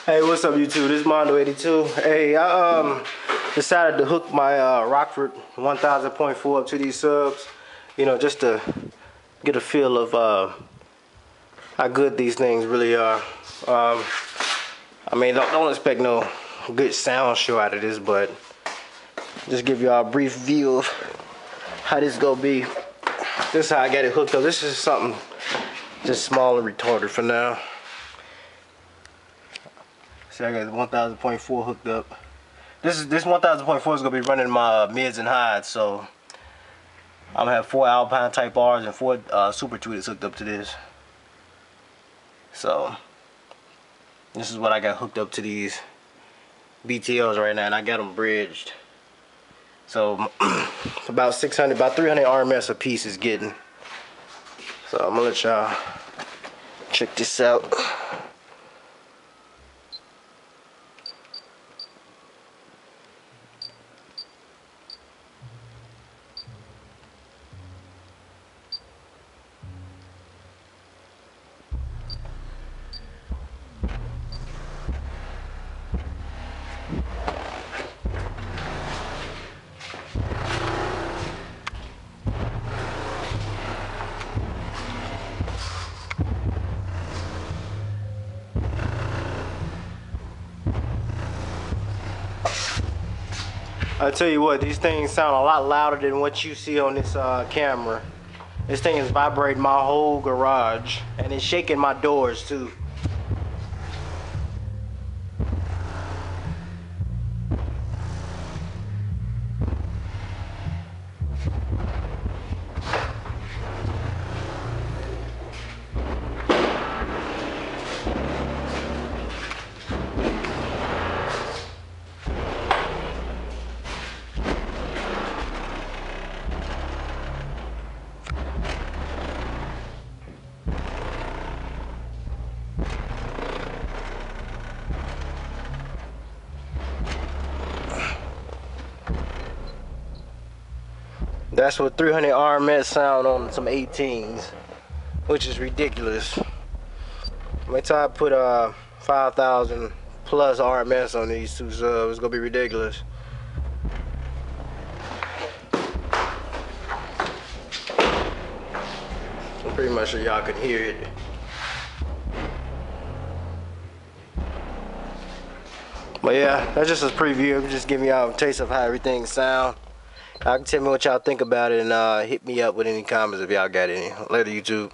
Hey, what's up, YouTube? This is Mondo82. Hey, I decided to hook my Rockford 1000.4 up to these subs, you know, just to get a feel of how good these things really are. I mean, don't expect no good sound show out of this, but just give y'all a brief view of how this gonna be. This is how I got it hooked up. This is something just small and retarded for now. See, I got 1000.4 hooked up. This 1000.4 is gonna be running my mids and highs, so I'm gonna have 4 Alpine Type R's and 4 Super Tweeters hooked up to this. So this is what I got hooked up to these BTLs right now, and I got them bridged. So about 300 RMS a piece is getting. So I'm gonna let y'all check this out. I tell you what, these things sound a lot louder than what you see on this camera. This thing is vibrating my whole garage, and it's shaking my doors too. That's what 300 RMS sound on some 18s, which is ridiculous. Wait till I put 5,000 plus RMS on these two subs. It's gonna be ridiculous. I'm pretty much sure y'all can hear it. But yeah, that's just a preview. I'm just giving y'all a taste of how everything sound. Y'all can tell me what y'all think about it, and hit me up with any comments if y'all got any. Later, YouTube.